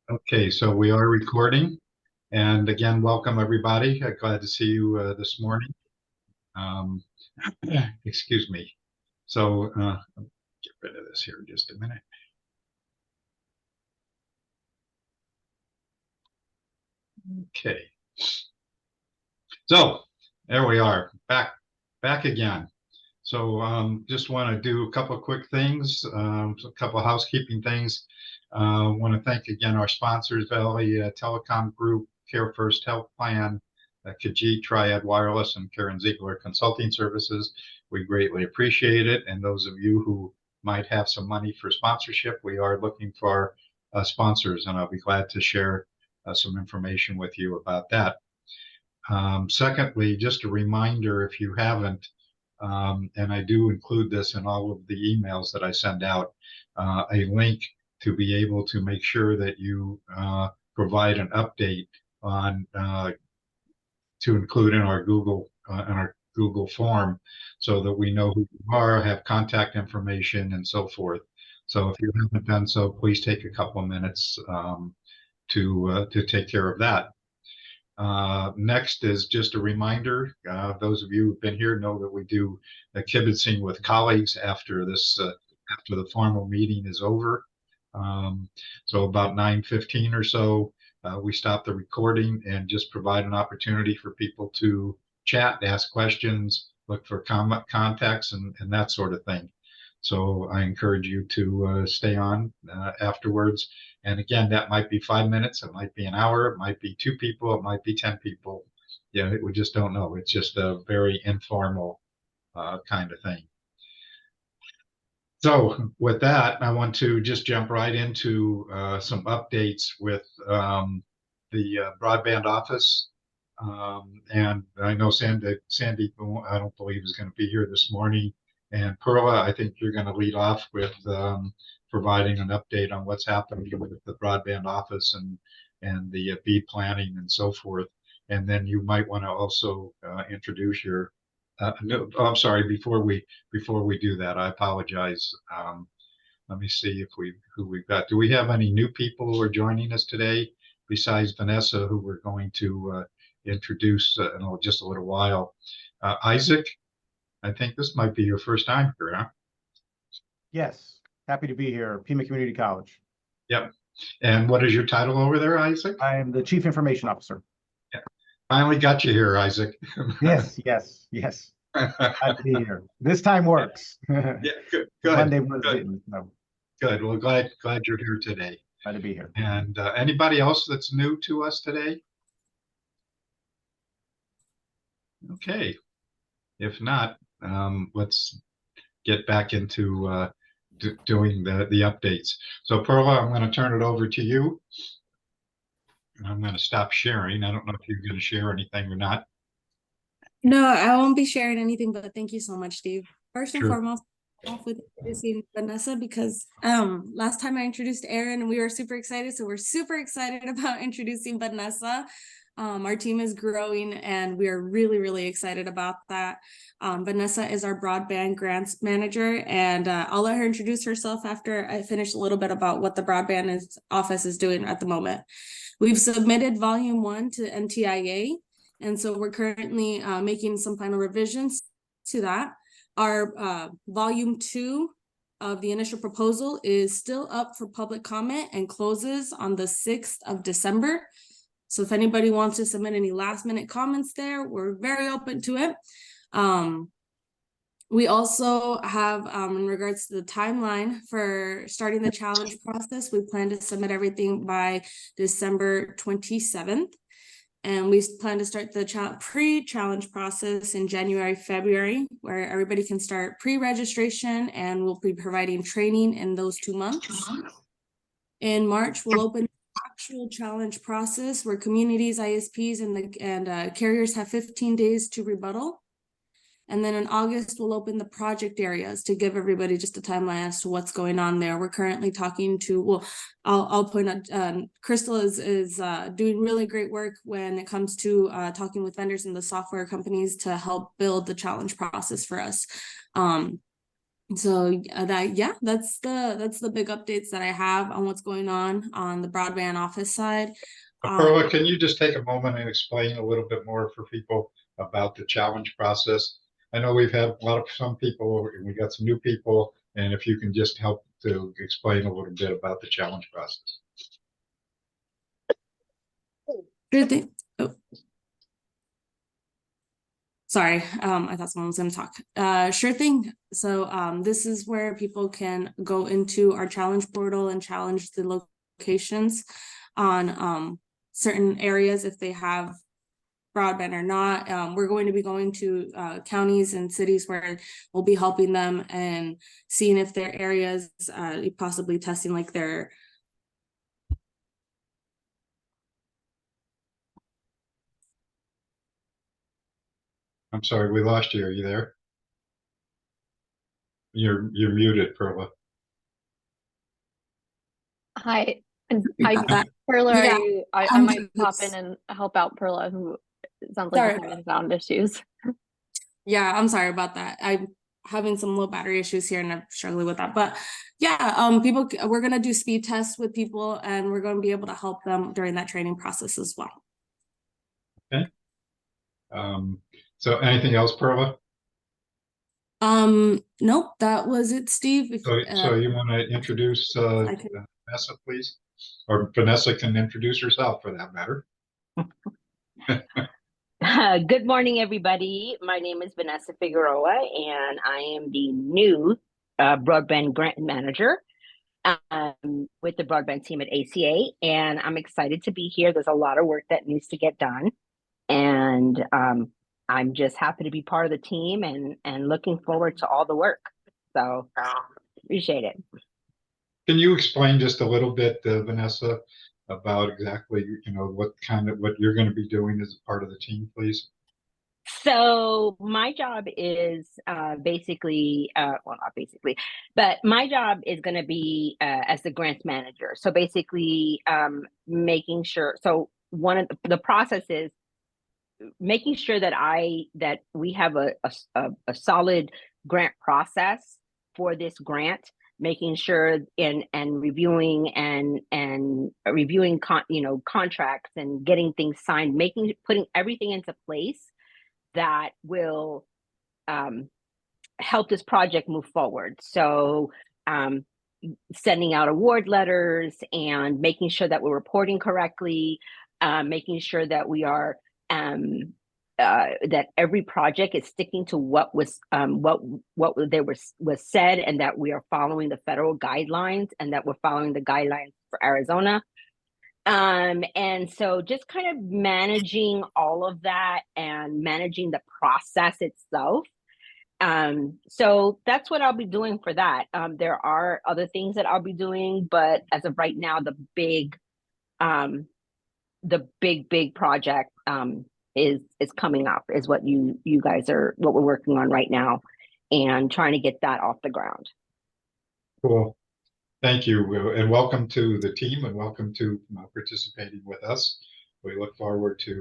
Okay, so we are recording. And again, welcome everybody. Glad to see you this morning. Um, excuse me. So get rid of this here just a minute. Okay. So there we are, back again. So just want to do a couple of quick things, a couple of housekeeping things. Want to thank again our sponsors, Valley Telecom Group, Care First Health Plan, Khajiit Triad Wireless, and Karen Ziegler Consulting Services. We greatly appreciate it. And those of you who might have some money for sponsorship, we are looking for sponsors, and I'll be glad to share some information with you about that. Secondly, just a reminder, if you haven't, and I do include this in all of the emails that I send out, a link to be able to make sure that you provide an update on to include in our Google form, so that we know who you are, have contact information, and so forth. So if you haven't done so, please take a couple of minutes to take care of that. Next is just a reminder. Those of you who've been here know that we do a kibitzing with colleagues after after the formal meeting is over. So about 9:15 or so, we stop the recording and just provide an opportunity for people to chat, ask questions, look for contacts, and that sort of thing. So I encourage you to stay on afterwards. And again, that might be 5 minutes, it might be an hour, it might be 2 people, it might be 10 people. Yeah, we just don't know. It's just a very informal kind of thing. So with that, I want to just jump right into some updates with the broadband office. And I know Sandy, I don't believe is going to be here this morning. And Perla, I think you're going to lead off with providing an update on what's happening with the broadband office and the BEAD planning and so forth. And then you might want to also introduce your. No, I'm sorry. Before we do that, I apologize. Let me see if who we've got. Do we have any new people who are joining us today besides Vanessa, who we're going to introduce in just a little while? Isaac, I think this might be your first time here, huh? Yes, happy to be here, Pima Community College. Yep. And what is your title over there, Isaac? I am the Chief Information Officer. Yeah. Finally got you here, Isaac. Yes. Glad to be here. This time works. Yeah, good. Monday was didn't. No. Good. Well, glad you're here today. Glad to be here. And anybody else that's new to us today? Okay. If not, let's get back into doing the updates. So Perla, I'm going to turn it over to you. And I'm going to stop sharing. I don't know if you're going to share anything or not. No, I won't be sharing anything, but thank you so much, Steve. First and Sure. foremost, off with introducing Vanessa, because last time I introduced Aaron and we were super excited. So we're super excited about introducing Vanessa. Our team is growing and we are really, really excited about that. Vanessa is our broadband grants manager, and I'll let her introduce herself after I finish a little bit about what the broadband office is doing at the moment. We've submitted volume 1 to NTIA, and so we're currently making some final revisions to that. Our volume 2 of the initial proposal is still up for public comment and closes on the 6th of December. So if anybody wants to submit any last minute comments there, we're very open to it. We also have, in regards to the timeline for starting the challenge process, we plan to submit everything by December 27th. And we plan to start the pre-challenge process in January, February, where everybody can start pre-registration, and we'll be providing training in those 2 months. In March, we'll open the actual challenge process where communities, ISPs, and carriers have 15 days to rebuttal. And then in August, we'll open the project areas to give everybody just a timeline as to what's going on there. We're currently talking to, well, I'll point out, Crystal is doing really great work when it comes to talking with vendors and the software companies to help build the challenge process for us. So that's the big updates that I have on what's going on the broadband office side. Perla, can you just take a moment and explain a little bit more for people about the challenge process? I know we've had some people, and we got some new people, and if you can just help to explain a little bit about the challenge process. Sure thing. Oh. Sorry, I thought someone was going to talk. Sure thing. So this is where people can go into our challenge portal and challenge the locations on certain areas if they have broadband or not. We're going to be going to counties and cities where we'll be helping them and seeing if their areas, possibly testing like their I'm sorry, we lost you. Are you there? You're muted, Perla. Hi, got that. Perla, Yeah, I might pop in and help out Perla, who sounds like she's having sound issues. Yeah, I'm sorry about that. I'm having some low battery issues here and I'm struggling with that. But yeah, we're gonna do speed tests with people and we're gonna be able to help them during that training process as well. Okay. So anything else, Perla? Nope, that was it, Steve. So you want to introduce Vanessa, please? Or Vanessa can introduce herself for that matter. Good morning, everybody. My name is Vanessa Figueroa, and I am the new broadband grant manager with the broadband team at ACA. And I'm excited to be here. There's a lot of work that needs to get done. And I'm just happy to be part of the team and looking forward to all the work. So appreciate it. Can you explain just a little bit, Vanessa, about exactly, what you're going to be doing as a part of the team, please? So my job is basically, well, not basically, but my job is going to be as the grants manager. So basically making sure, so one of the process is making sure that we have a solid grant process for this grant, making sure and reviewing and reviewing contracts and getting things signed, putting everything into place that will help this project move forward. So sending out award letters and making sure that we're reporting correctly, making sure that we are that every project is sticking to what was said, and that we are following the federal guidelines, and that we're following the guidelines for Arizona. And so just kind of managing all of that and managing the process itself. So that's what I'll be doing for that. There are other things that I'll be doing, but as of right now, the big project is coming up, is what you guys are, what we're working on right now, and trying to get that off the ground. Cool. Thank you, and welcome to the team, and welcome to participating with us. We look forward to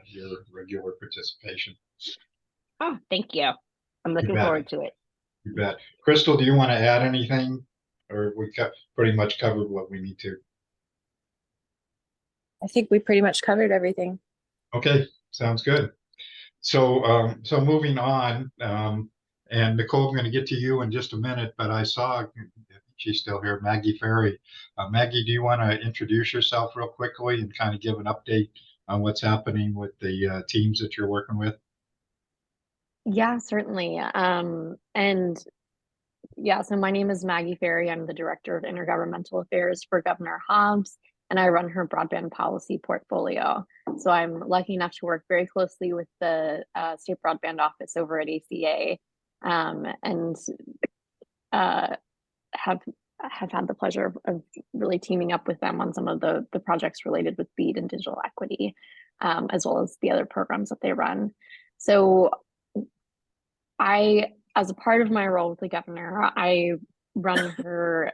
your regular participation. Oh, thank you. I'm looking forward to it. You bet. Crystal, do you want to add anything, or we pretty much covered what we need to? I think we pretty much covered everything. Okay, sounds good. So, so moving on, and Nicole, I'm going to get to you in just a minute, but I saw, she's still here, Maggie Ferry. Maggie, do you want to introduce yourself real quickly and kind of give an update on what's happening with the teams that you're working with? Yeah, certainly. And yeah, so my name is Maggie Ferry. I'm the Director of Intergovernmental Affairs for Governor Hobbs, and I run her broadband policy portfolio. So I'm lucky enough to work very closely with the State Broadband Office over at ACA, and have had the pleasure of really teaming up with them on some of the projects related with BEAD and digital equity, as well as the other programs that they run. So as a part of my role with the governor, I run her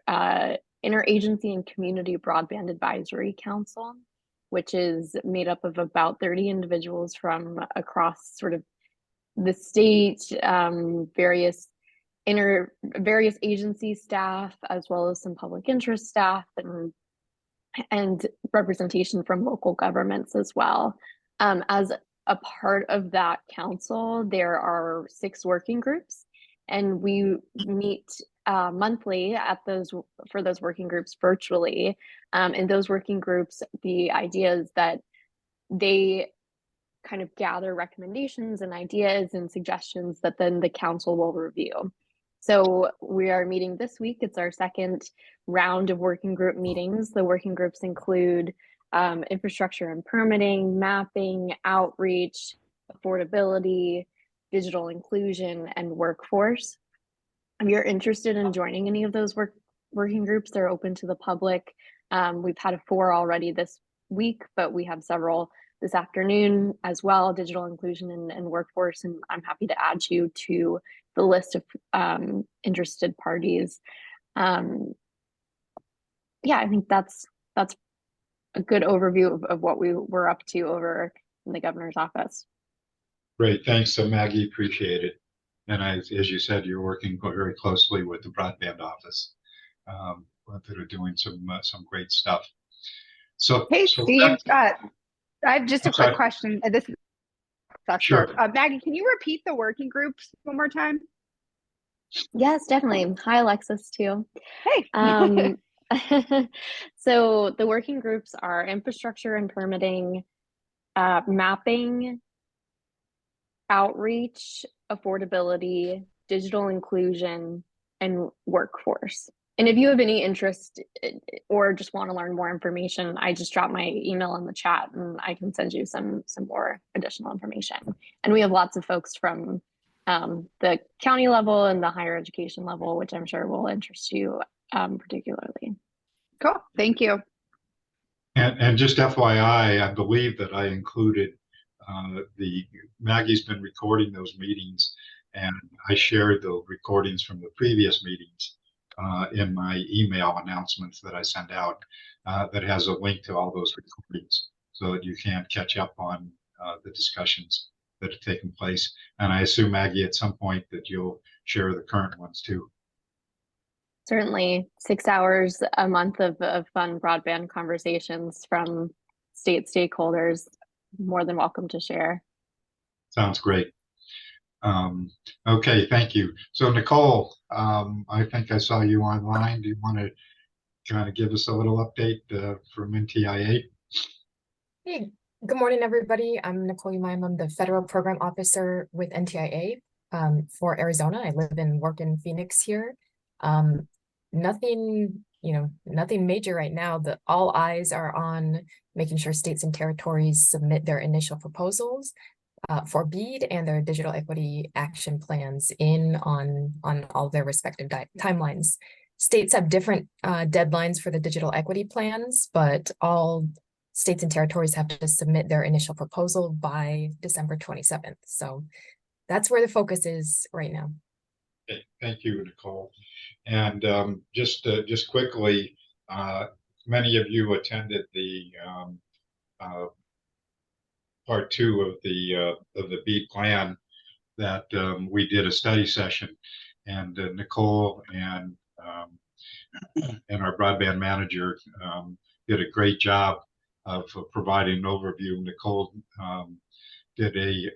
Interagency and Community Broadband Advisory Council, which is made up of about 30 individuals from across sort of the state, various various agency staff, as well as some public interest staff and representation from local governments as well. As a part of that council, there are 6 working groups, and we meet monthly for those working groups virtually. In those working groups, the idea is that they kind of gather recommendations and ideas and suggestions that then the council will review. So we are meeting this week. It's our second round of working group meetings. The working groups include infrastructure and permitting, mapping, outreach, affordability, digital inclusion, and workforce. If you're interested in joining any of those working groups, they're open to the public. We've had 4 already this week, but we have several this afternoon as well, digital inclusion and workforce, and I'm happy to add you to the list of interested parties. Yeah, I think that's a good overview of what we were up to over in the governor's office. Great, thanks, Maggie, appreciate it. And as you said, you're working very closely with the broadband office. That are doing some great stuff. So, hey, Steve, I have just a quick sorry. question. Sure. Maggie, can you repeat the working groups one more time? Yes, definitely. Hi, Alexis, too. Hey. So the working groups are infrastructure and permitting, mapping, outreach, affordability, digital inclusion, and workforce. And if you have any interest or just want to learn more information, I just dropped my email in the chat and I can send you some more additional information. And we have lots of folks from the county level and the higher education level, which I'm sure will interest you particularly. Cool, thank you. And just FYI, I believe that I included Maggie's been recording those meetings, and I shared the recordings from the previous meetings in my email announcements that I send out that has a link to all those recordings so that you can catch up on the discussions that have taken place. And I assume, Maggie, at some point that you'll share the current ones too. Certainly 6 hours a month of fun broadband conversations from state stakeholders. More than welcome to share. Sounds great. Okay, thank you. So Nicole, I think I saw you online. Do you want to kind of give us a little update from NTIA? Hey, good morning, everybody. I'm Nicole Umaim. I'm the Federal Program Officer with NTIA for Arizona. I live and work in Phoenix here. Nothing major right now. All eyes are on making sure states and territories submit their initial proposals for BEAD and their digital equity action plans on all their respective timelines. States have different deadlines for the digital equity plans, but all states and territories have to submit their initial proposal by December 27th. So that's where the focus is right now. Okay, thank you, Nicole. And just quickly, many of you attended the part 2 of the BEAD plan that we did a study session, and Nicole and our broadband manager did a great job of providing an overview. Nicole did an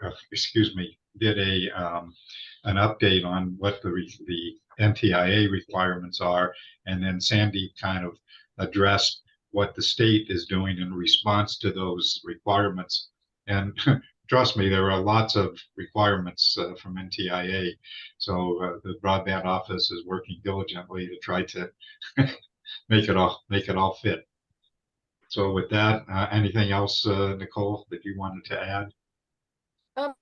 update on what the NTIA requirements are, and then Sandy kind of addressed what the state is doing in response to those requirements. And trust me, there are lots of requirements from NTIA. So the broadband office is working diligently to try to make it all fit. So with that, anything else, Nicole, that you wanted to add? I'm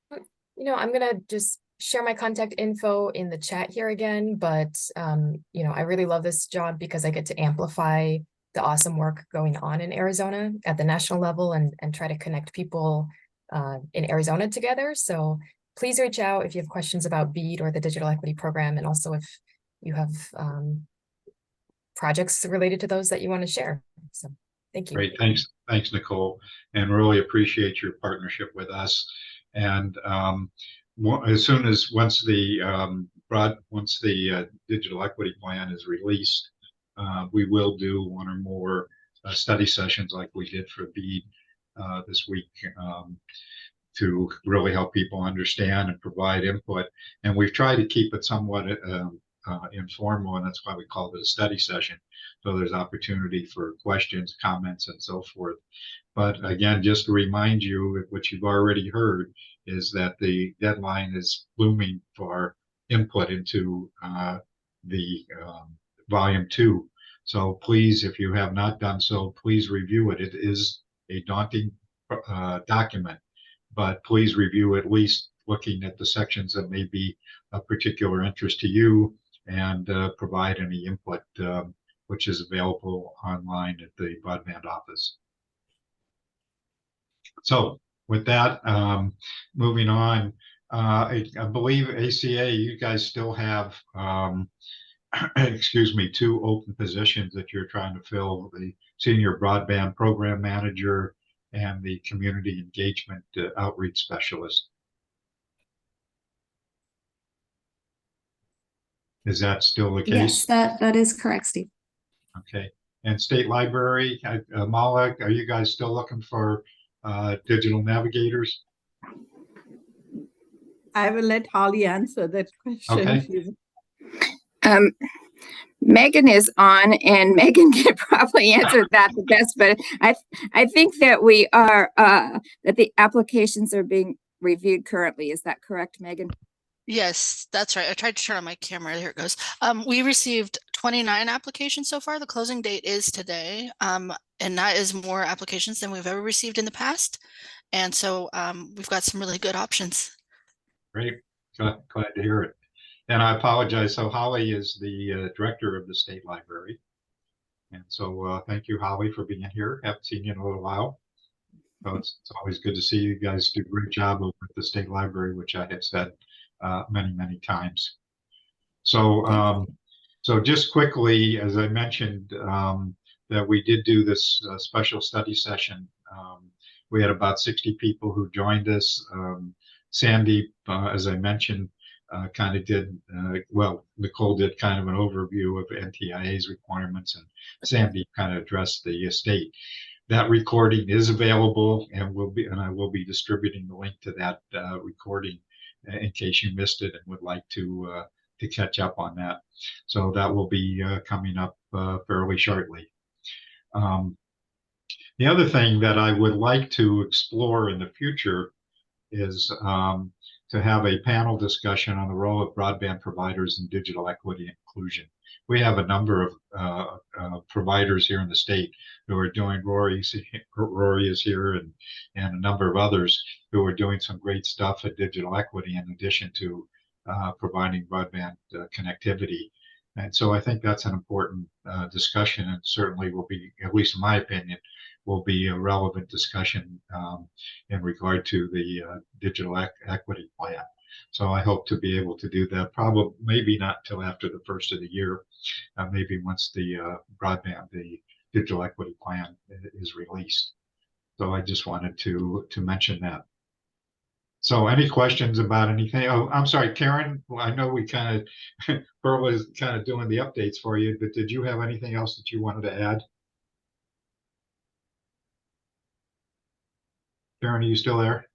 gonna just share my contact info in the chat here again, but I really love this job because I get to amplify the awesome work going on in Arizona at the national level and try to connect people in Arizona together. So please reach out if you have questions about BEAD or the digital equity program, and also if you have projects related to those that you want to share. So thank you. Great, thanks, Nicole, and really appreciate your partnership with us. And as soon as once the once the digital equity plan is released, we will do one or more study sessions like we did for BEAD this week, to really help people understand and provide input. And we've tried to keep it somewhat informal, and that's why we called it a study session. So there's opportunity for questions, comments, and so forth. But again, just to remind you, what you've already heard is that the deadline is looming for input into the volume 2. So please, if you have not done so, please review it. It is a daunting document, but please review at least looking at the sections that may be of particular interest to you, and provide any input, which is available online at the broadband office. So with that, moving on, I believe ACA, you guys still have, excuse me, 2 open positions that you're trying to fill: the senior broadband program manager and the community engagement outreach specialist. Is that still the case? Yes, that is correct, Steve. Okay. And State Library, Mala, are you guys still looking for digital navigators? I will let Holly answer that question. Okay. Megan is on, and Megan can probably answer that the best, but I think that we are that the applications are being reviewed currently. Is that correct, Megan? Yes, that's right. I tried to turn on my camera. There it goes. We received 29 applications so far. The closing date is today. And that is more applications than we've ever received in the past. And so we've got some really good options. Great. Glad to hear it. And I apologize. So Holly is the director of the State Library. And so thank you, Holly, for being here. Haven't seen you in a little while. So it's always good to see you guys do a great job over at the State Library, which I have said many times. So, so just quickly, as I mentioned, that we did do this special study session. We had about 60 people who joined us. Sandy, as I mentioned, kind of did, well, Nicole did kind of an overview of NTIA's requirements, and Sandy kind of addressed the state. That recording is available, and I will be distributing the link to that recording in case you missed it and would like to catch up on that. So that will be coming up fairly shortly. The other thing that I would like to explore in the future is to have a panel discussion on the role of broadband providers in digital equity and inclusion. We have a number of providers here in the state who are doing, Rory is here, and a number of others who are doing some great stuff at digital equity in addition to providing broadband connectivity. And so I think that's an important discussion, and certainly will be, at least in my opinion, will be a relevant discussion in regard to the digital equity plan. So I hope to be able to do that, probably maybe not till after the first of the year, maybe once the broadband, the digital equity plan is released. So I just wanted to mention that. So any questions about anything? Oh, I'm sorry, Karen, well, I know we kind of, Pearl is kind of doing the updates for you, but did you have anything else that you wanted to add? Karen, are you still there?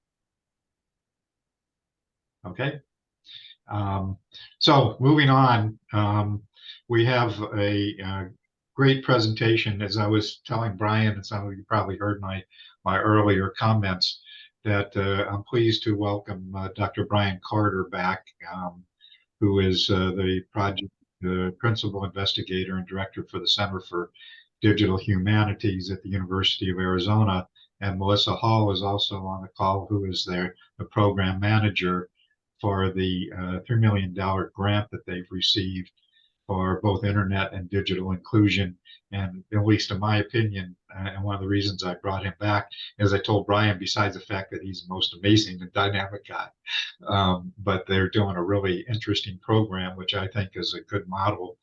Okay. So moving on, we have a great presentation. As I was telling Brian, and some of you probably heard my earlier comments, that I'm pleased to welcome Dr. Brian Carter back, who is the principal investigator and director for the Center for Digital Humanities at the University of Arizona. And Melissa Hall is also on the call, who is the program manager for the $3 million grant that they've received for both internet and digital inclusion. And at least in my opinion, and one of the reasons I brought him back, as I told Brian, besides the fact that he's the most amazing and dynamic guy, but they're doing a really interesting program, which I think is a good model,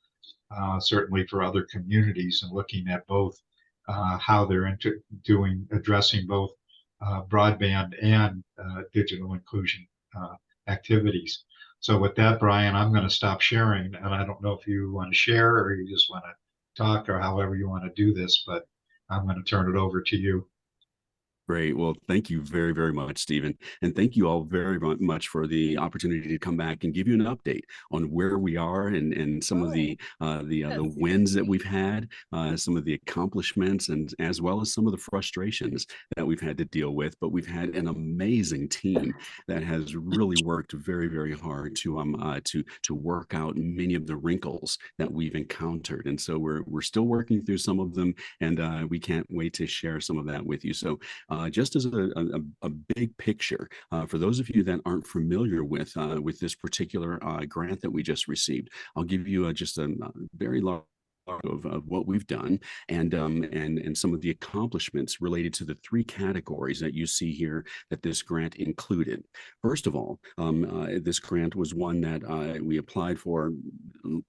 certainly for other communities, and looking at both how they're addressing both broadband and digital inclusion activities. So with that, Brian, I'm going to stop sharing, and I don't know if you want to share or you just want to talk or however you want to do this, but I'm going to turn it over to you. Great. Well, thank you very, very much, Stephen. And thank you all very much for the opportunity to come back and give you an update on where we are and some of the wins that we've had, some of the accomplishments, and as well as some of the frustrations that we've had to deal with. But we've had an amazing team that has really worked very, very hard to work out many of the wrinkles that we've encountered. And so we're still working through some of them, and we can't wait to share some of that with you. So just as a big picture, for those of you that aren't familiar with this particular grant that we just received, I'll give you just a very large of what we've done and some of the accomplishments related to the three categories that you see here that this grant included. First of all, this grant was one that we applied for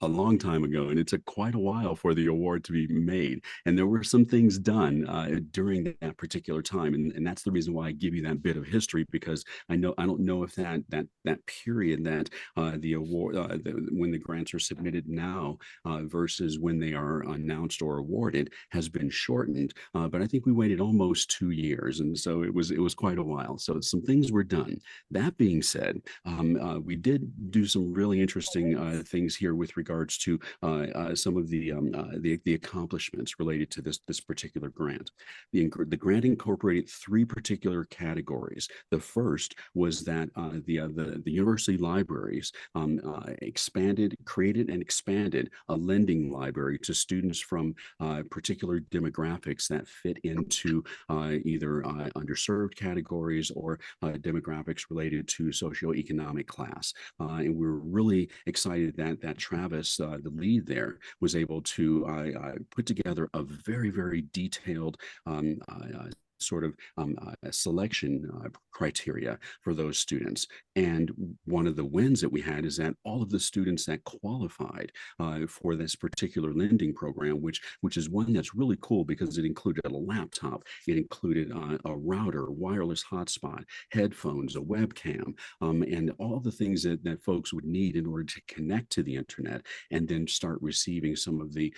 a long time ago, and it took quite a while for the award to be made. And there were some things done during that particular time, and that's the reason why I give you that bit of history, because I don't know if that period that the award when the grants are submitted now versus when they are announced or awarded has been shortened, but I think we waited almost 2 years, and so it was quite a while. So some things were done. That being said, we did do some really interesting things here with regards to some of the accomplishments related to this particular grant. The grant incorporated three particular categories. The first was that the university libraries created and expanded a lending library to students from particular demographics that fit into either underserved categories or demographics related to socioeconomic class. And we're really excited that Travis, the lead there, was able to put together a very, very detailed sort of selection criteria for those students. And one of the wins that we had is that all of the students that qualified for this particular lending program, which is one that's really cool because it included a laptop, it included a router, wireless hotspot, headphones, a webcam, and all the things that folks would need in order to connect to the internet and then start receiving some of the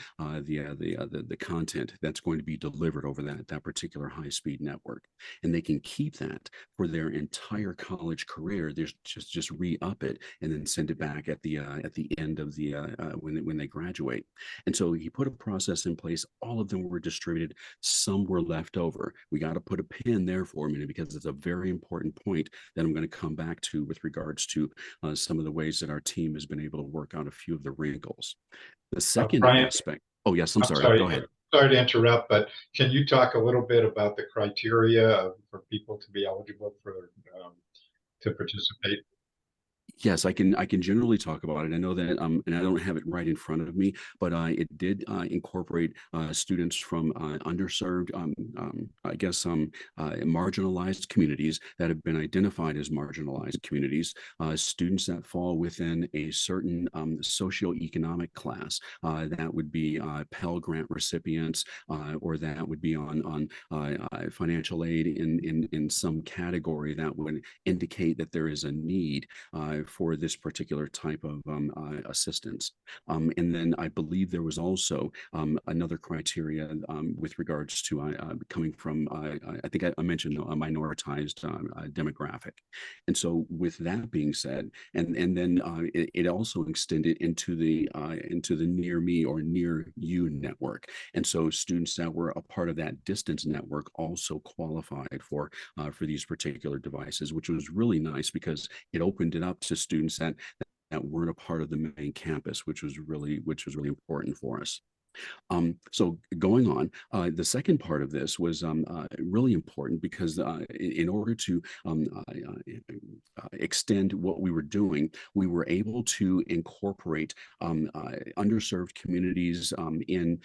content that's going to be delivered over that particular high-speed network. And they can keep that for their entire college career. There's just re-up it and then send it back at the end of the when they graduate. And so he put a process in place. All of them were distributed. Some were left over. We got to put a pin there for a minute because it's a very important point that I'm going to come back to with regards to some of the ways that our team has been able to work out a few of the wrinkles. The second aspect. Oh yes, I'm sorry. Go ahead. Sorry to interrupt, but can you talk a little bit about the criteria for people to be eligible for to participate? Yes, I can generally talk about it. I know that, and I don't have it right in front of me, but it did incorporate students from underserved, I guess, marginalized communities that have been identified as marginalized communities, students that fall within a certain socioeconomic class. That would be Pell Grant recipients, or that would be on financial aid in some category that would indicate that there is a need for this particular type of assistance. And then I believe there was also another criteria with regards to coming from, I think I mentioned a minoritized demographic. And so with that being said, and then it also extended into the Near Me or Near You network. And so students that were a part of that distance network also qualified for these particular devices, which was really nice because it opened it up to students that weren't a part of the main campus, which was really important for us. So going on, the second part of this was really important because in order to extend what we were doing, we were able to incorporate underserved communities in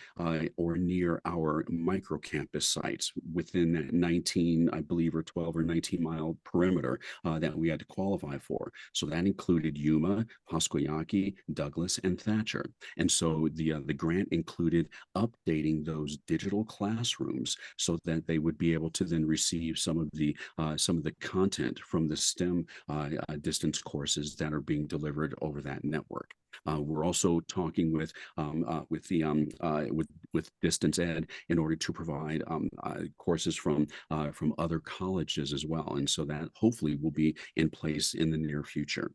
or near our micro campus sites within that 19, I believe, or 12 or 19-mile perimeter that we had to qualify for. So that included Yuma, Pasquayaki, Douglas, and Thatcher. And so the grant included included updating those digital classrooms so that they would be able to then receive some of the content from the STEM distance courses that are being delivered over that network. We're also talking with Distance Ed in order to provide courses from other colleges as well, and so that hopefully will be in place in the near future.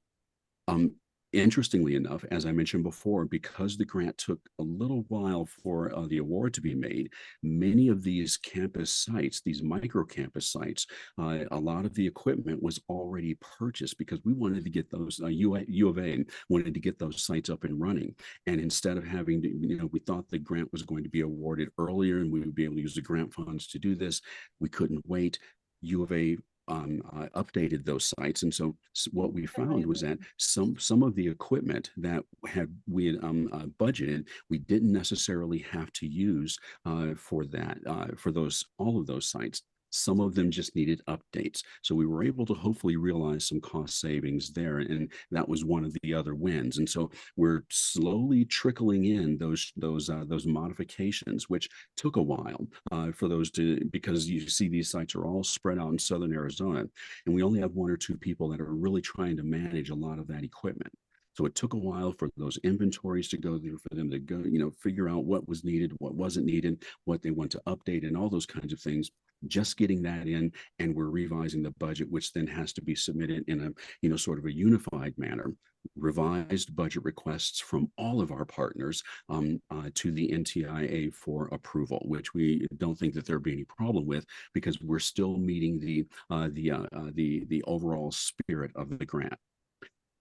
Interestingly enough, as I mentioned before, because the grant took a little while for the award to be made, many of these campus sites, these micro campus sites, a lot of the equipment was already purchased because we wanted to get those, U of A wanted to get those sites up and running. And instead of having to, we thought the grant was going to be awarded earlier and we would be able to use the grant funds to do this. We couldn't wait. U of A updated those sites, and so what we found was that some of the equipment that we had budgeted, we didn't necessarily have to use for all of those sites. Some of them just needed updates. So we were able to hopefully realize some cost savings there. And that was one of the other wins. And so we're slowly trickling in those modifications, which took a while for those because you see these sites are all spread out in Southern Arizona. And we only have 1 or 2 people that are really trying to manage a lot of that equipment. So it took a while for those inventories to go through, for them to go, figure out what was needed, what wasn't needed, what they want to update, and all those kinds of things. Just getting that in, and we're revising the budget, which then has to be submitted in a sort of a unified manner. Revised budget requests from all of our partners to the NTIA for approval, which we don't think that there'll be any problem with because we're still meeting the overall spirit of the grant.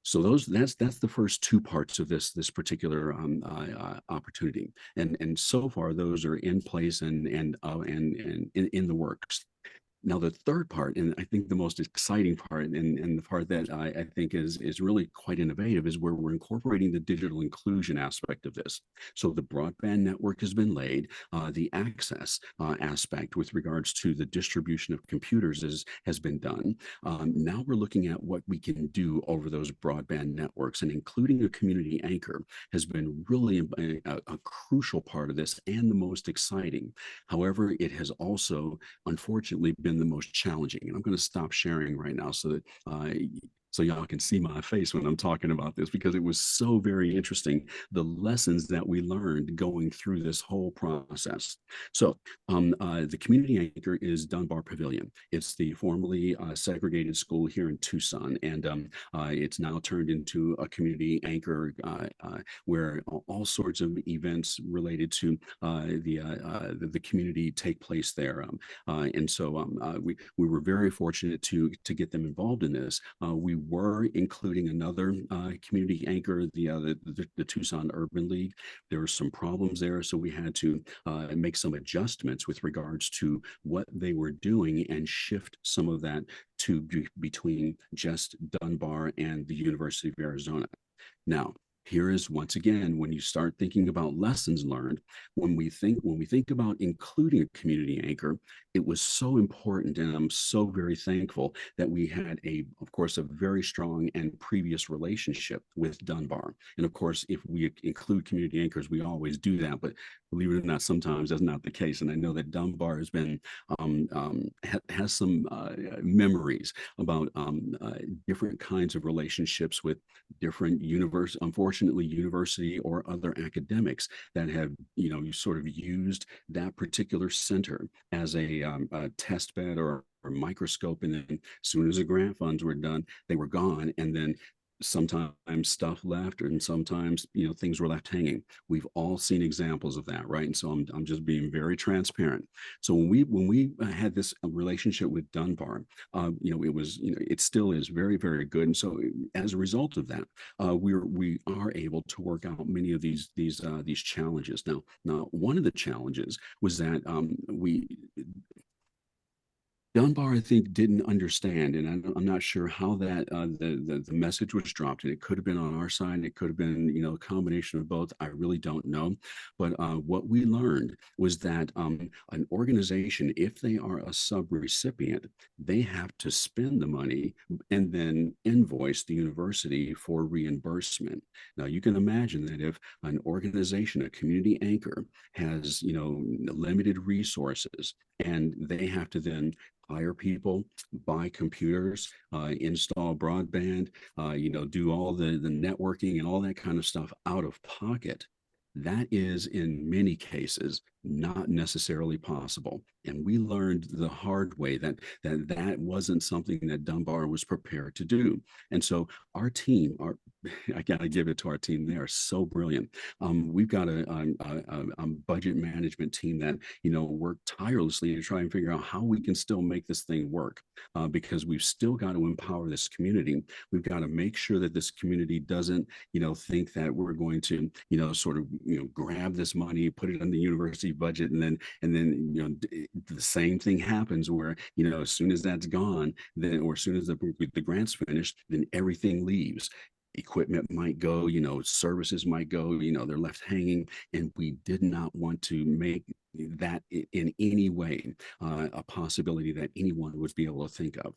So that's the first 2 parts of this particular opportunity, and so far those are in place and in the works. Now, the third part, and I think the most exciting part, and the part that I think is really quite innovative, is where we're incorporating the digital inclusion aspect of this. So the broadband network has been laid. The access aspect with regards to the distribution of computers has been done. Now we're looking at what we can do over those broadband networks, and including a community anchor has been really a crucial part of this and the most exciting. However, it has also, unfortunately, been the most challenging. And I'm going to stop sharing right now so that so y'all can see my face when I'm talking about this, because it was so very interesting, the lessons that we learned going through this whole process. So the community anchor is Dunbar Pavilion. It's the formerly segregated school here in Tucson, and it's now turned into a community anchor where all sorts of events related to the community take place there. And so we were very fortunate to get them involved in this. We were including another community anchor, the Tucson Urban League. There were some problems there, so we had to make some adjustments with regards to what they were doing and shift some of that to between just Dunbar and the University of Arizona. Now, here is once again, when you start thinking about lessons learned, when we think about including a community anchor, it was so important, and I'm so very thankful that we had of course, a very strong and previous relationship with Dunbar. And of course, if we include community anchors, we always do that, but believe it or not, sometimes that's not the case. And I know that Dunbar has been has some memories about different kinds of relationships with different unfortunately university or other academics that have sort of used that particular center as a test bed or microscope, and then as soon as the grant funds were done, they were gone, and then sometimes stuff left, and sometimes things were left hanging. We've all seen examples of that, right? And so I'm just being very transparent. So when we had this relationship with Dunbar, it still is very, very good. And so as a result of that, we are able to work out many of these challenges. Now one of the challenges was that Dunbar, I think, didn't understand, and I'm not sure how that the message was dropped. And it could have been on our side, it could have been, you know, a combination of both. I really don't know. But what we learned was that an organization, if they are a sub-recipient, they have to spend the money and then invoice the university for reimbursement. Now, you can imagine that if an organization, a community anchor, has, you know, limited resources, and they have to then hire people, buy computers, install broadband, you know, do all the networking and all that kind of stuff out of pocket. That is, in many cases, not necessarily possible. And we learned the hard way that that wasn't something that Dunbar was prepared to do. And so our team, I gotta give it to our team. They are so brilliant. We've got a budget management team that, you know, work tirelessly to try and figure out how we can still make this thing work, because we've still got to empower this community. We've got to make sure that this community doesn't, you know, think that we're going to, you know, sort of, you know, grab this money, put it on the university budget, and then you know, the same thing happens where, you know, as soon as that's gone, then, or as soon as the grant's finished, then everything leaves. Equipment might go, you know, services might go, you know, they're left hanging. And we did not want to make that in any way a possibility that anyone would be able to think of.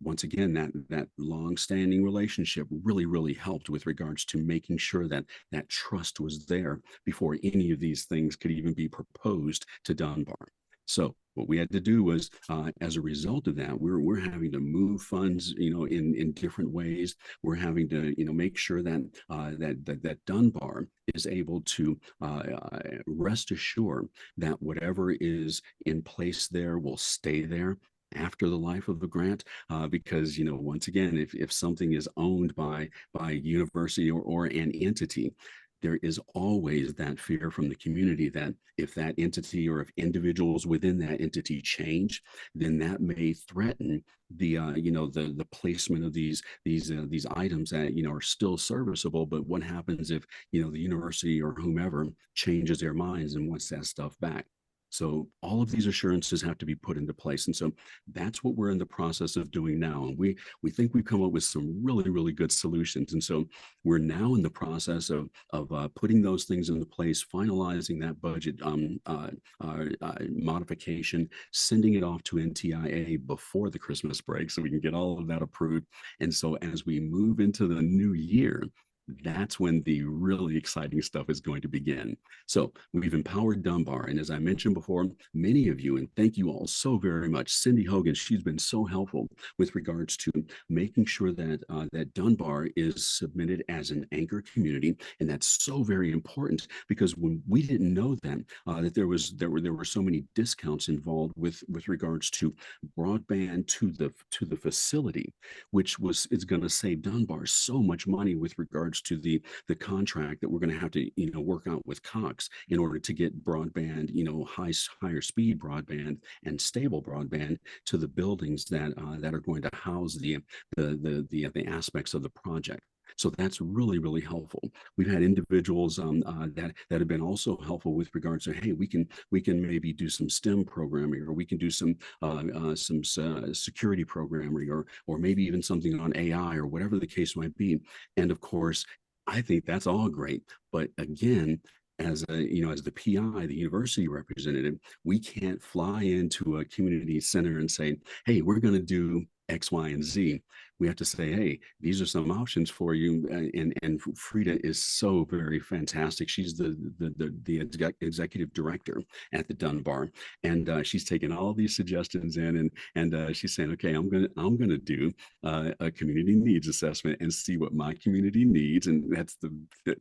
Once again, that long-standing relationship really helped with regards to making sure that that trust was there before any of these things could even be proposed to Dunbar. So what we had to do was, as a result of that, we're having to move funds, you know, in different ways. We're having to, you know, make sure that that Dunbar is able to rest assured that whatever is in place there will stay there after the life of the grant, because, you know, once again, if something is owned by a university or an entity, there is always that fear from the community that if that entity or if individuals within that entity change, then that may threaten the you know, the placement of these items that, you know, are still serviceable. But what happens if, you know, the university or whomever changes their minds and wants that stuff back? So all of these assurances have to be put into place. And so that's what we're in the process of doing now. And we think we've come up with some really good solutions. And so we're now in the process of putting those things into place, finalizing that budget modification, sending it off to NTIA before the Christmas break so we can get all of that approved. And so as we move into the new year, that's when the really exciting stuff is going to begin. So we've empowered Dunbar. And as I mentioned before, many of you, and thank you all so very much, Cindy Hogan, she's been so helpful with regards to making sure that that Dunbar is submitted as an anchor community. And that's so very important, because when we didn't know then that there were so many discounts involved with regards to broadband to the facility, which is going to save Dunbar so much money with regards to the contract that we're going to have to, you know, work out with Cox in order to get broadband, you know, higher speed broadband and stable broadband to the buildings that that are going to house the aspects of the project. So that's really helpful. We've had individuals that have been also helpful with regards to, hey, we can maybe do some STEM programming, or we can do some security programming, or maybe even something on AI, or whatever the case might be. And of course, I think that's all great. But again, as as the PI, the university representative, we can't fly into a community center and say, hey, we're going to do X, Y, and Z. We have to say, hey, these are some options for you. And Frida is so very fantastic. She's the executive director at the Dunbar, and she's taken all these suggestions in, and she's saying, okay, I'm gonna do a community needs assessment and see what my community needs, and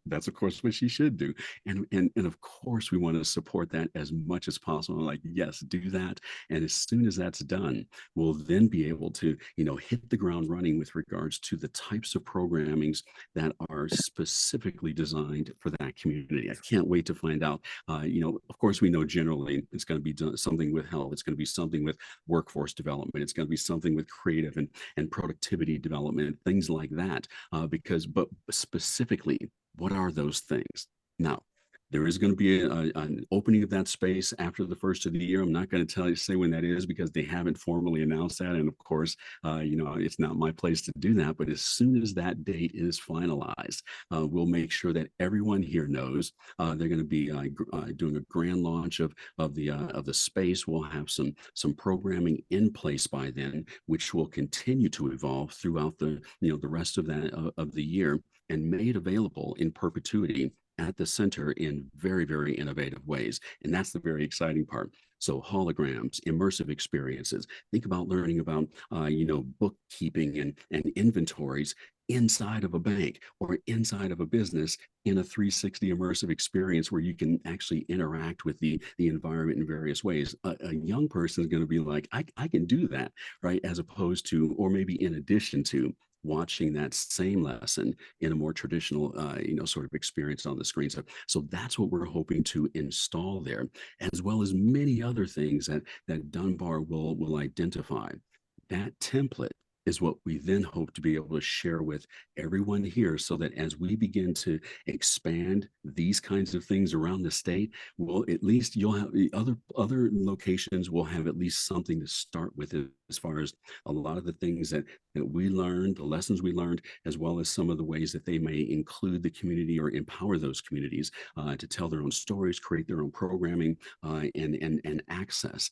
that's of course what she should do. And of course we want to support that as much as possible. Like, yes, do that. And as soon as that's done, we'll then be able to, you know, hit the ground running with regards to the types of programmings that are specifically designed for that community. I can't wait to find out. You know, of course, we know generally it's going to be something with health. It's going to be something with workforce development. It's going to be something with creative and productivity development, things like that. But specifically, what are those things? Now, There is going to be an opening of that space after the first of the year. I'm not going to say when that is because they haven't formally announced that. And of course, it's not my place to do that. But as soon as that date is finalized, we'll make sure that everyone here knows. They're going to be doing a grand launch of the space. We'll have some programming in place by then, which will continue to evolve throughout the rest of the year and made available in perpetuity at the center in very, very innovative ways. And that's the very exciting part. So holograms, immersive experiences, think about learning about, bookkeeping and inventories inside of a bank or inside of a business in a 360 immersive experience where you can actually interact with the environment in various ways. A young person is going to be like, I can do that, right? As opposed to, or maybe in addition to, watching that same lesson in a more traditional, sort of experience on the screen. So that's what we're hoping to install there, as well as many other things that Dunbar will identify. That template is what we then hope to be able to share with everyone here so that as we begin to expand these kinds of things around the state, well, at least you'll have the other locations will have at least something to start with as far as a lot of the things that we learned, the lessons we learned, as well as some of the ways that they may include the community or empower those communities to tell their own stories, create their own programming, and access,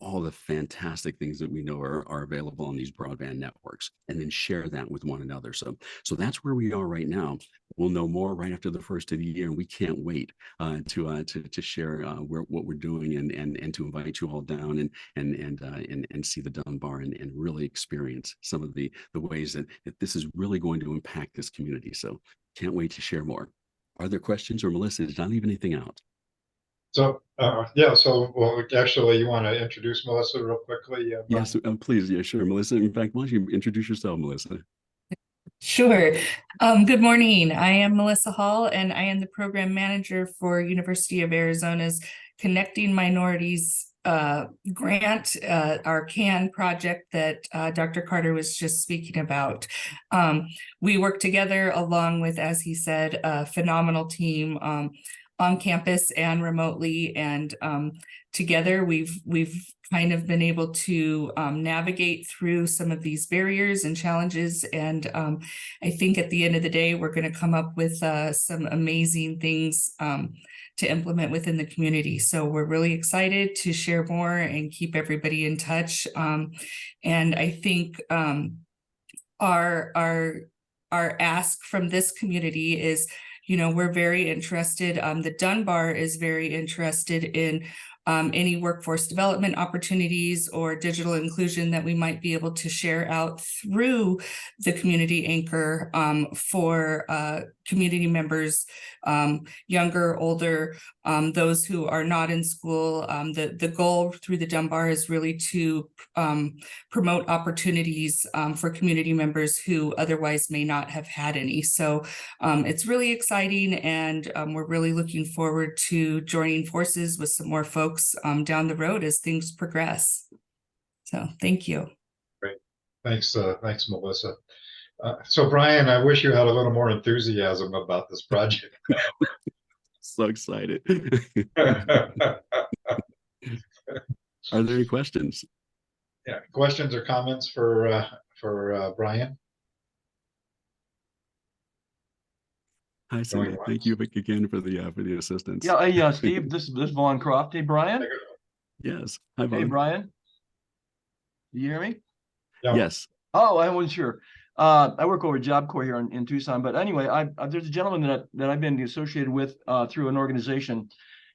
all the fantastic things that we know are available on these broadband networks, and then share that with one another. So that's where we are right now. We'll know more right after the first of the year, and we can't wait to share what we're doing and to invite you all down and see the Dunbar and really experience some of the ways that this is really going to impact this community. So can't wait to share more. Are there questions, or Melissa, did I leave anything out? So, well, actually, you want to introduce Melissa real quickly? Yes, please. Yeah, sure. Melissa, in fact, why don't you introduce yourself, Melissa? Sure. Good morning. I am Melissa Hall, and I am the program manager for University of Arizona's Connecting Minorities grant, our CAN project that Dr. Carter was just speaking about. We work together along with, as he said, a phenomenal team on campus and remotely, and together we've kind of been able to navigate through some of these barriers and challenges, and I think at the end of the day we're going to come up with some amazing things to implement within the community. So we're really excited to share more and keep everybody in touch, and I think our ask from this community is, we're very interested. The Dunbar is very interested in any workforce development opportunities or digital inclusion that we might be able to share out through the community anchor for community members, younger, older, those who are not in school. The goal through the Dunbar is really to promote opportunities for community members who otherwise may not have had any. So it's really exciting, and we're really looking forward to joining forces with some more folks down the road as things progress. So thank you. Great. Thanks, Melissa. So Brian, I wish you had a little more enthusiasm about this project. So excited. Are there any questions? Yeah, questions or comments for Brian? Hi, Cindy. Thank you again for the assistance. Yeah, Steve, this is Vaughn Croft. Hey, Brian. Yes. Hi, Vaughn. Hey, Brian. You hear me? Yeah. Yes. Oh, I wasn't sure. I work over at Job Corps here in Tucson, but anyway, there's a gentleman that I've been associated with through an organization,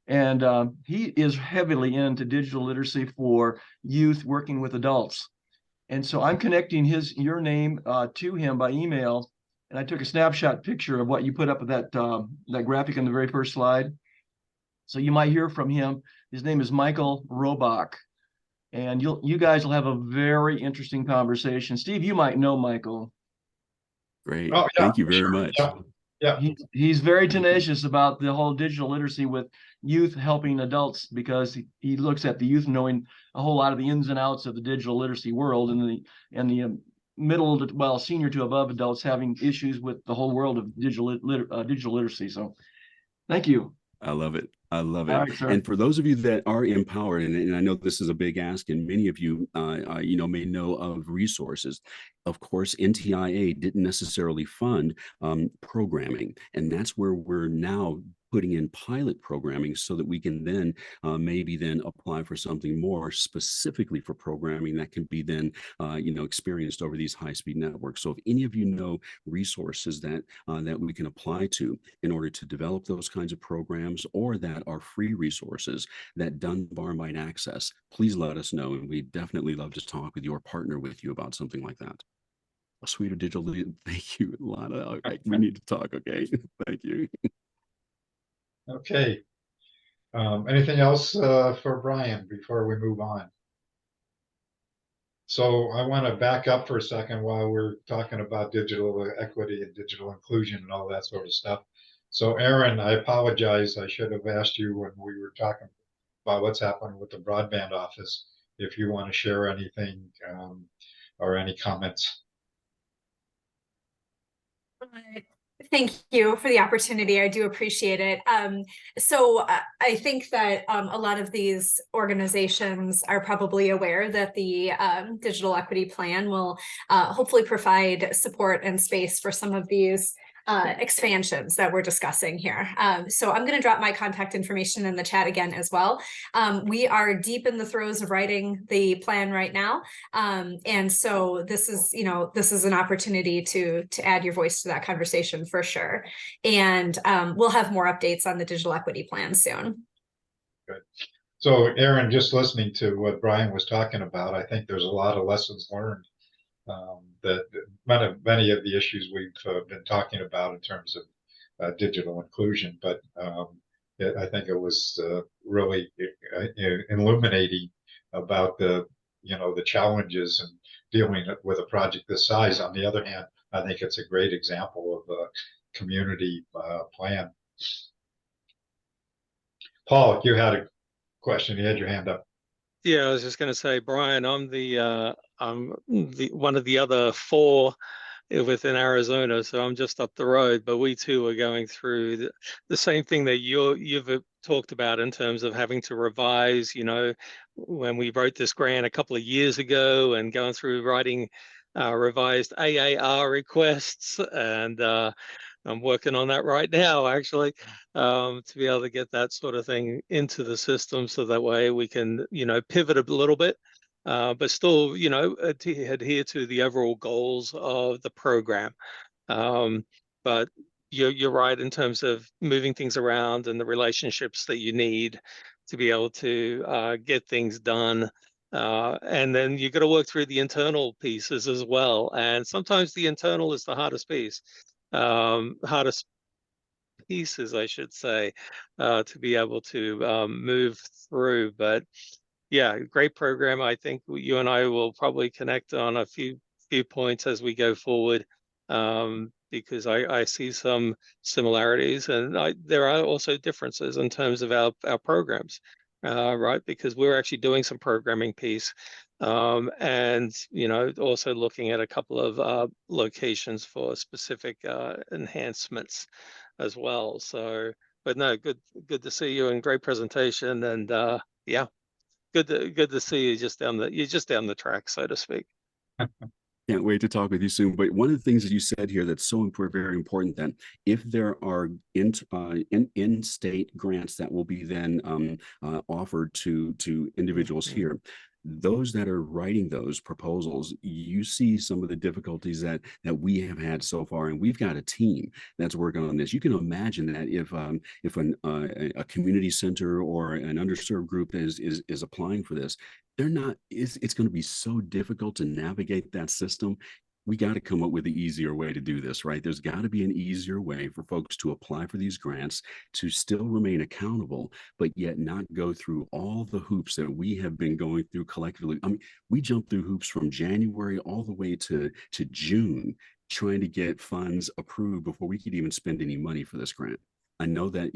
and he is heavily into digital literacy for youth working with adults. And so I'm connecting your name to him by email. And I took a snapshot picture of what you put up with that graphic on the very first slide. So you might hear from him. His name is Michael Robach. And you guys will have a very interesting conversation. Steve, you might know Michael. Great. Oh, yeah, thank you very much. Yeah. He's very tenacious about the whole digital literacy with youth helping adults, because he looks at the youth knowing a whole lot of the ins and outs of the digital literacy world, and the middle to, well, senior to above adults having issues with the whole world of digital literacy. So thank you. I love it. I love it. All right, sir. And for those of you that are empowered, and I know this is a big ask, and many of you, may know of resources. Of course, NTIA didn't necessarily fund programming, and that's where we're now putting in pilot programming so that we can then maybe then apply for something more specifically for programming that can be then experienced over these high-speed networks. So if any of you know resources that that we can apply to in order to develop those kinds of programs, or that are free resources that Dunbar might access, please let us know, and we'd definitely love to talk with you or partner with you about something like that. A Sweeter Digital, thank you, Lana. Okay, we need to talk, okay? Thank you. Okay. Anything else for Brian before we move on? So I want to back up for a second while we're talking about digital equity and digital inclusion and all that sort of stuff. So Aaron, I apologize. I should have asked you when we were talking about what's happening with the broadband office, if you want to share anything or any comments. Thank you for the opportunity. I do appreciate it. So I think that a lot of these organizations are probably aware that the Digital Equity Plan will hopefully provide support and space for some of these expansions that we're discussing here. So I'm going to drop my contact information in the chat again as well. We are deep in the throes of writing the plan right now. And so this is an opportunity to add your voice to that conversation for sure. And we'll have more updates on the Digital Equity Plan soon. Good. So Aaron, just listening to what Brian was talking about, I think there's a lot of lessons learned that many of the issues we've been talking about in terms of digital inclusion, but I think it was really illuminating about the challenges and dealing with a project this size. On the other hand, I think it's a great example of a community plan. Paul, you had a question. You had your hand up. Yeah, I was just going to say, Brian, I'm the one of the other 4 within Arizona, so I'm just up the road. But we too are going through the same thing that you've talked about in terms of having to revise. When we wrote this grant a couple of years ago, and going through writing revised AAR requests, and I'm working on that right now, actually, to be able to get that sort of thing into the system, so that way we can, pivot a little bit, but still, adhere to the overall goals of the program. But you're right in terms of moving things around and the relationships that you need to be able to get things done. And then you got to work through the internal pieces as well. And sometimes the internal is the hardest piece. Hardest pieces, I should say, to be able to move through. But yeah, great program. I think you and I will probably connect on a few points as we go forward, because I see some similarities, and there are also differences in terms of our programs, right? Because we're actually doing some programming piece. And also looking at a couple of locations for specific enhancements as well. So, but no, good to see you, and great presentation, and yeah, good to see you just down the track, so to speak. Can't wait to talk with you soon. But one of the things that you said here that's so very important, that if there are in-state grants that will be then offered to individuals here, those that are writing those proposals, you see some of the difficulties that we have had so far, and we've got a team that's working on this. You can imagine that if a community center or an underserved group is applying for this, it's going to be so difficult to navigate that system. We got to come up with an easier way to do this, right? There's got to be an easier way for folks to apply for these grants, to still remain accountable, but yet not go through all the hoops that we have been going through collectively. I mean, we jumped through hoops from January all the way to June, trying to get funds approved before we could even spend any money for this grant. I know that,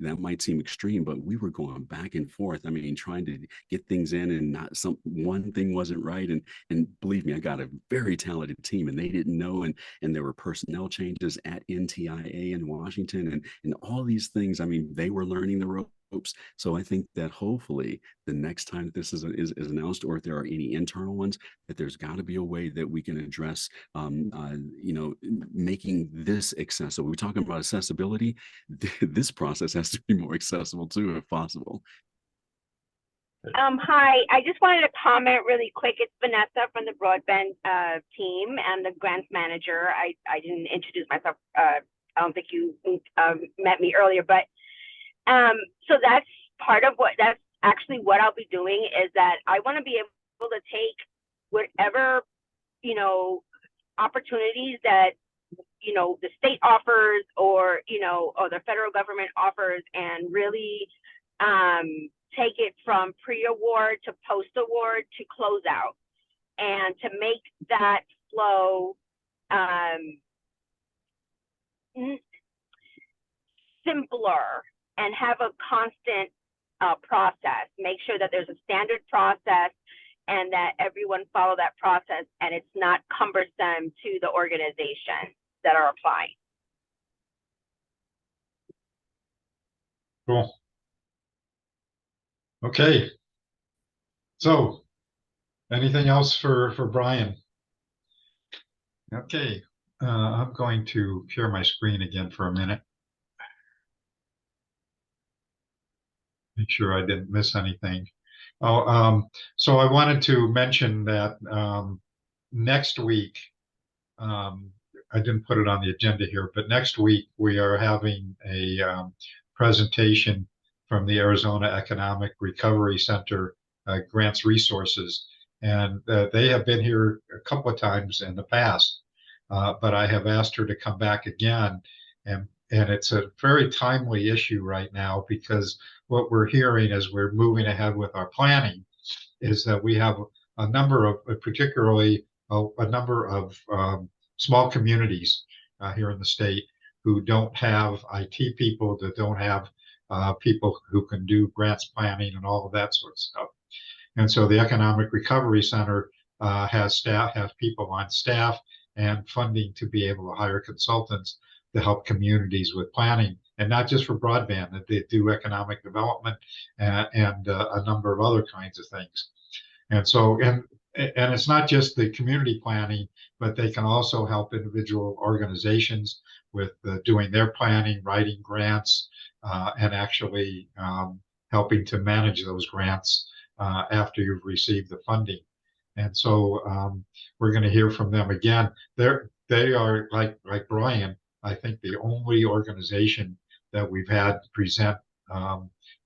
that might seem extreme, but we were going back and forth. I mean, trying to get things in, and one thing wasn't right. And believe me, I got a very talented team, and they didn't know. And there were personnel changes at NTIA in Washington, and all these things. I mean, they were learning the ropes. So I think that hopefully the next time that this is announced, or if there are any internal ones, that there's got to be a way that we can address, making this accessible. We're talking about accessibility. This process has to be more accessible too, if possible. Hi, I just wanted to comment really quick. It's Vanessa from the broadband team and the grants manager. I didn't introduce myself. I don't think you met me earlier, but so that's actually what I'll be doing, is that I want to be able to take whatever, opportunities that, the state offers, or the federal government offers, and really take it from pre-award to post-award to closeout, and to make that flow simpler, and have a constant process. Make sure that there's a standard process, and that everyone follow that process, and it's not cumbersome to the organizations that are applying. Cool. Okay. So, anything else for Brian? Okay. I'm going to share my screen again for a minute. Make sure I didn't miss anything. So I wanted to mention that next week, I didn't put it on the agenda here, but next week we are having a presentation from the Arizona Economic Recovery Center, Grants Resources. And they have been here a couple of times in the past, but I have asked her to come back again. And it's a very timely issue right now, because what we're hearing as we're moving ahead with our planning is that we have a number of, particularly a number of small communities here in the state who don't have IT people, that don't have people who can do grants planning and all of that sort of stuff. And so the Economic Recovery Center has people on staff and funding to be able to hire consultants to help communities with planning, and not just for broadband, that they do economic development and a number of other kinds of things. And so, and it's not just the community planning, but they can also help individual organizations with doing their planning, writing grants, and actually helping to manage those grants after you've received the funding. And so we're going to hear from them again. They are like Brian, I think the only organization that we've had present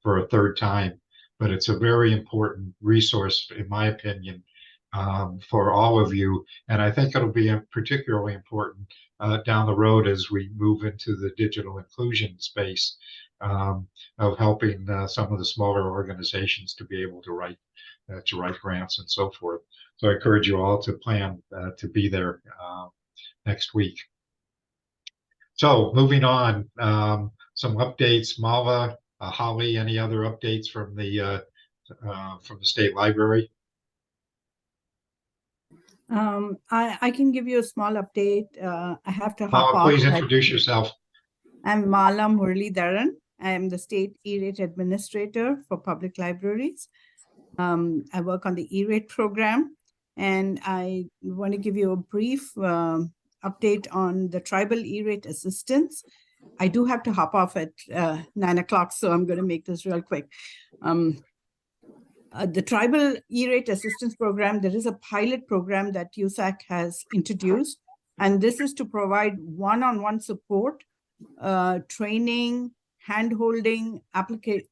for a third time, but it's a very important resource, in my opinion, for all of you. And I think it'll be particularly important down the road as we move into the digital inclusion space, of helping some of the smaller organizations to be able to write grants and so forth. So I encourage you all to plan to be there next week. So moving on, some updates. Mala, Holly, any other updates from the state library? I can give you a small update. I have to hop off. Please introduce yourself. I'm Mala Muralidharan. I am the state E-rate administrator for public libraries. I work on the E-rate program, and I want to give you a brief update on the tribal E-rate assistance. I do have to hop off at 9 o'clock, so I'm going to make this real quick. The tribal E-rate assistance program, there is a pilot program that USAC has introduced, and this is to provide one-on-one support, training, hand-holding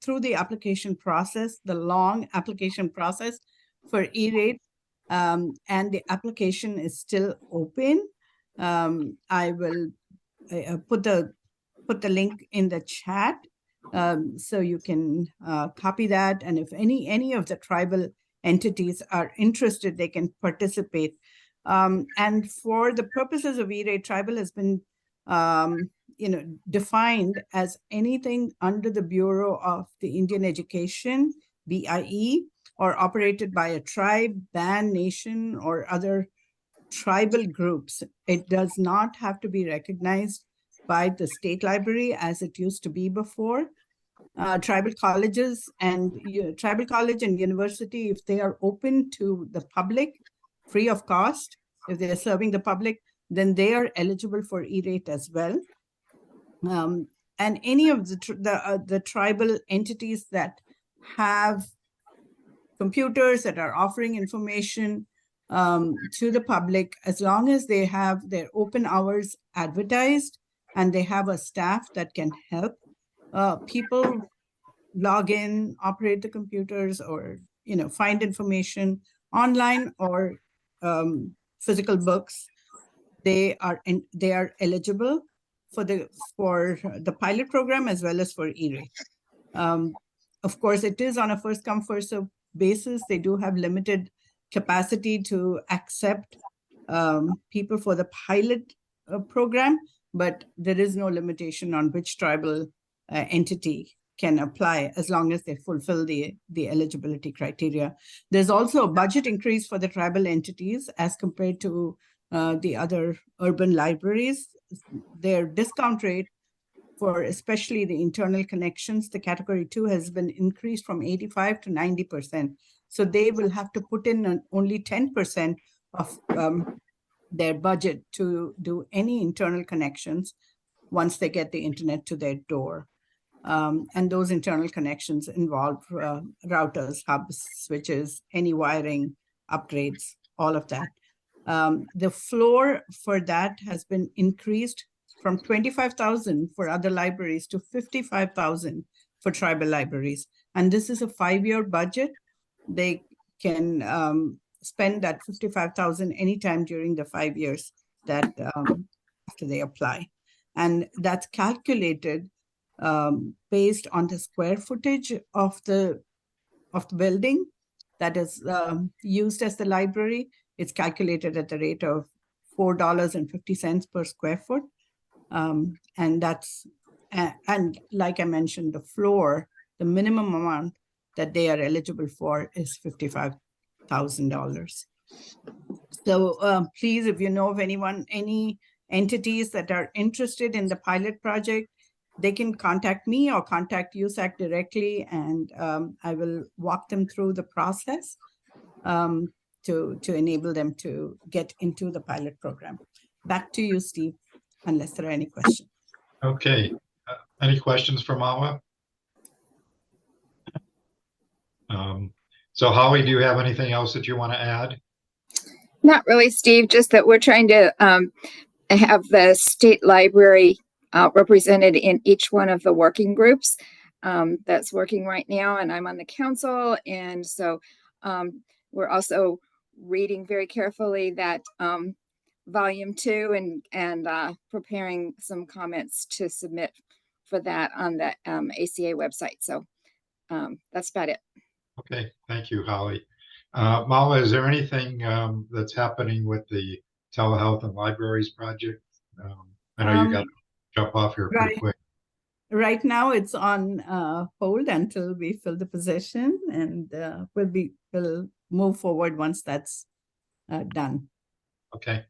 through the application process, the long application process for E-rate, and the application is still open. I will put the link in the chat so you can copy that. And if any of the tribal entities are interested, they can participate. And for the purposes of E-rate, tribal has been defined as anything under the Bureau of the Indian Education, BIE, or operated by a tribe, band, nation, or other tribal groups. It does not have to be recognized by the state library as it used to be before. Tribal colleges and tribal college and university, if they are open to the public, free of cost, if they are serving the public, then they are eligible for E-rate as well. And any of the tribal entities that have computers that are offering information to the public, as long as they have their open hours advertised and they have a staff that can help people log in, operate the computers, or find information online or physical books, they are eligible for the pilot program as well as for E-rate. Of course, it is on a first come first serve basis. They do have limited capacity to accept people for the pilot program, but there is no limitation on which tribal entity can apply as long as they fulfill the eligibility criteria. There's also a budget increase for the tribal entities as compared to the other urban libraries. Their discount rate for especially the internal connections, the category 2 has been increased from 85 to 90%. So they will have to put in only 10% of their budget to do any internal connections once they get the internet to their door. And those internal connections involve routers, hubs, switches, any wiring upgrades, all of that. The floor for that has been increased from 25,000 for other libraries to 55,000 for tribal libraries. And this is a 5-year budget. They can spend that 55,000 anytime during the 5 years that after they apply. And that's calculated based on the square footage of the building that is used as the library. It's calculated at the rate of $4.50 per square foot. And that's, and like I mentioned, the floor, the minimum amount that they are eligible for is $55,000. So please, if you know of any entities that are interested in the pilot project, they can contact me or contact USAC directly, and I will walk them through the process to enable them to get into the pilot program. Back to you, Steve, unless there are any questions. Okay. Any questions for Mawa? So Holly, do you have anything else that you want to add? Not really, Steve, just that we're trying to have the state library represented in each one of the working groups that's working right now. And I'm on the council. And so we're also reading very carefully that volume 2 and preparing some comments to submit for that on the ACA website. So that's about it. Okay, thank you, Holly. Mala, is there anything that's happening with the telehealth and libraries project? I know you got to jump off here pretty quick. Right now, it's on hold until we fill the position, and we'll move forward once that's done. Okay,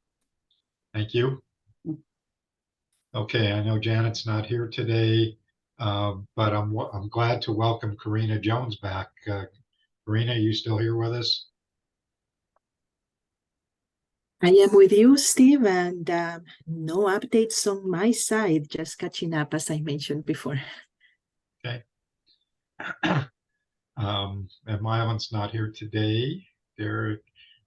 thank you. Okay, I know Janet's not here today, but I'm glad to welcome Karina Jones back. Karina, you still here with us? I am with you, Steve, and no updates on my side, just catching up as I mentioned before. Okay. And Mylan's not here today. Derek,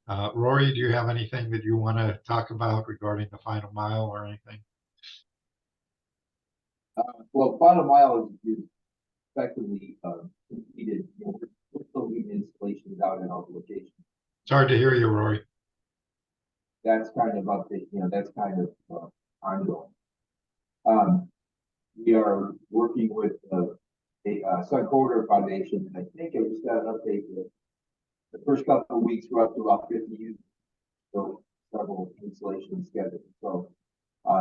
Rory, do you have anything that you want to talk about regarding the final mile or anything? Well, final mile is effectively completed. We're still doing installations out in our location. It's hard to hear you, Rory. That's kind of update. That's kind of ongoing. We are working with a Sun Corridor Foundation, and I think I just got an update that the first couple of weeks we're up to about 50 users, so several installations scheduled. So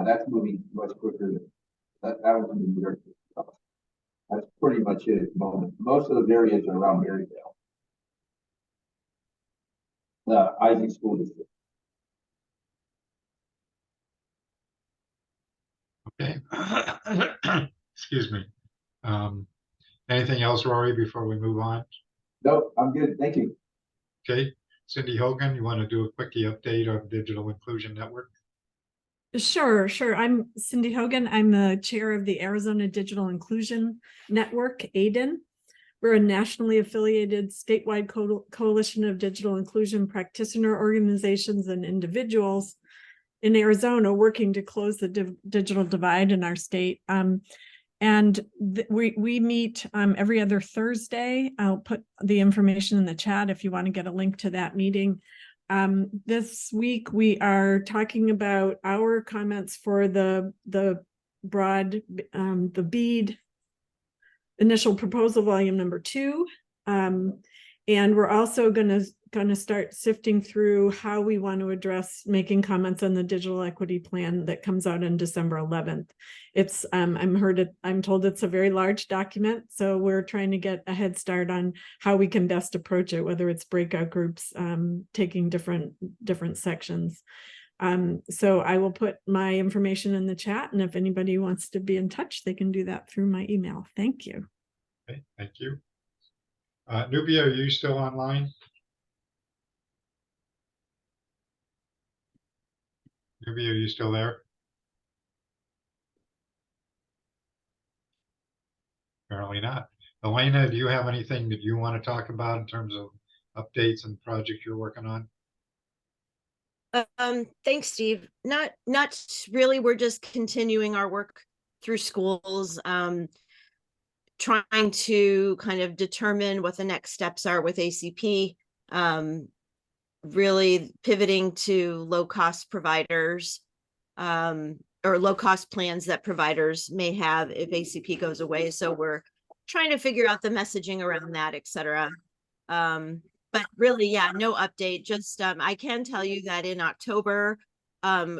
that's moving much quicker that was in New York. So that's pretty much it at the moment. Most of the areas are around Maryvale. The Isaac School District. Okay. Excuse me. Anything else, Rory, before we move on? No, I'm good. Thank you. Okay. Cindy Hogan, you want to do a quickie update on Digital Inclusion Network? Sure. I'm Cindy Hogan. I'm the chair of the Arizona Digital Inclusion Network, ADIN. We're a nationally affiliated statewide coalition of digital inclusion practitioner organizations and individuals in Arizona working to close the digital divide in our state. We meet every other Thursday. I'll put the information in the chat if you want to get a link to that meeting. This week we are talking about our comments for the BEAD initial proposal volume number 2. And we're also going to start sifting through how we want to address making comments on the digital equity plan that comes out on December 11th. It's I'm told it's a very large document, so we're trying to get a head start on how we can best approach it, whether it's breakout groups, taking different sections. So I will put my information in the chat, and if anybody wants to be in touch, they can do that through my email. Thank you. Okay, thank you. Nubia, are you still online? Nubia, are you still there? Apparently not. Elena, do you have anything that you want to talk about in terms of updates and projects you're working on? Thanks, Steve. Not really. We're just continuing our work through schools, trying to kind of determine what the next steps are with ACP, really pivoting to low-cost providers, or low-cost plans that providers may have if ACP goes away. So we're trying to figure out the messaging around that, et cetera. But really, yeah, no update. Just I can tell you that in October,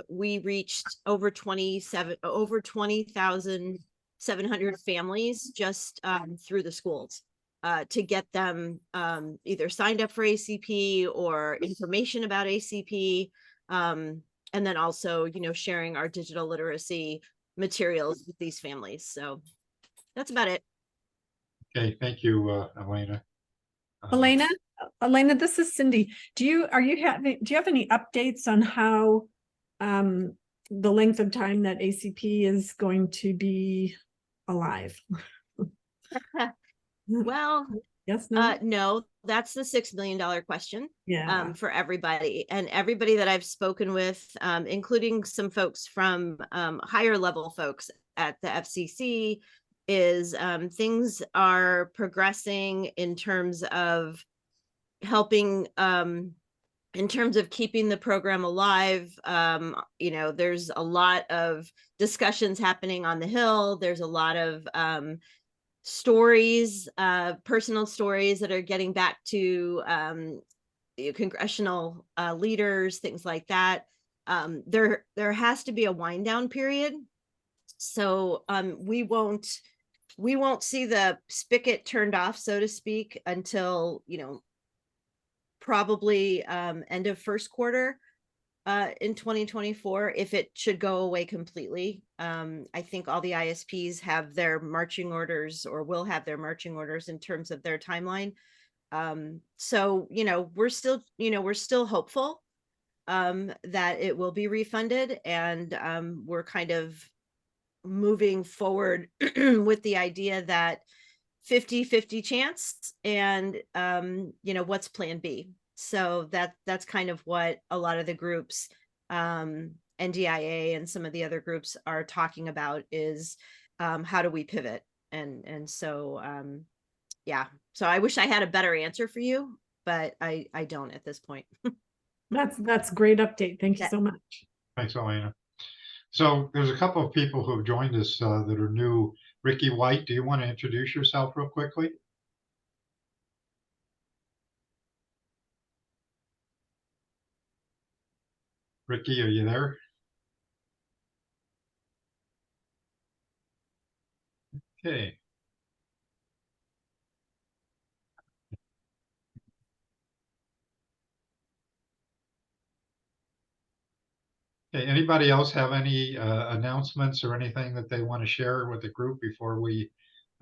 we reached over 20,700 families just through the schools to get them either signed up for ACP or information about ACP. And then also, sharing our digital literacy materials with these families. So that's about it. Okay, thank you, Elena. Elena, this is Cindy. Do you have any updates on how the length of time that ACP is going to be alive? Well, yes, no, no, that's the $6 million question. Yeah. For everybody, and everybody that I've spoken with, including some folks from higher level folks at the FCC, is things are progressing in terms of helping, in terms of keeping the program alive. There's a lot of discussions happening on the Hill. There's a lot of stories, personal stories that are getting back to congressional leaders, things like that. There has to be a wind down period. So we won't see the spigot turned off, so to speak, until, probably end of first quarter in 2024, if it should go away completely. I think all the ISPs have their marching orders, or will have their marching orders in terms of their timeline. So, we're still hopeful that it will be refunded, and we're kind of moving forward with the idea that 50-50 chance, and what's plan B. So that's kind of what a lot of the groups, NDIA and some of the other groups, are talking about, is how do we pivot? And so yeah, so I wish I had a better answer for you, but I don't at this point. That's great update. Thank you so much. Thanks, Elena. So there's a couple of people who have joined us that are new. Ricky White, do you want to introduce yourself real quickly? Ricky, are you there? Okay. Okay, anybody else have any announcements or anything that they want to share with the group before we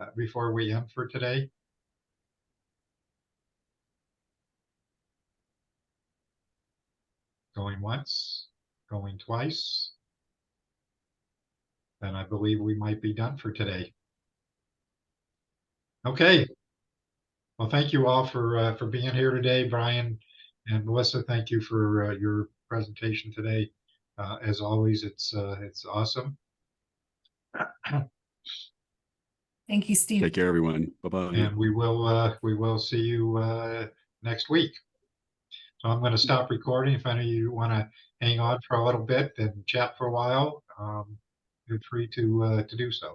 end for today? Going once, going twice. Then I believe we might be done for today. Okay. Well, thank you all for being here today, Brian and Melissa. Thank you for your presentation today. As always, it's awesome. Thank you, Steve. Take care, everyone. Bye-bye. And we will see you next week. So I'm going to stop recording. If any of you want to hang on for a little bit and chat for a while, feel free to do so.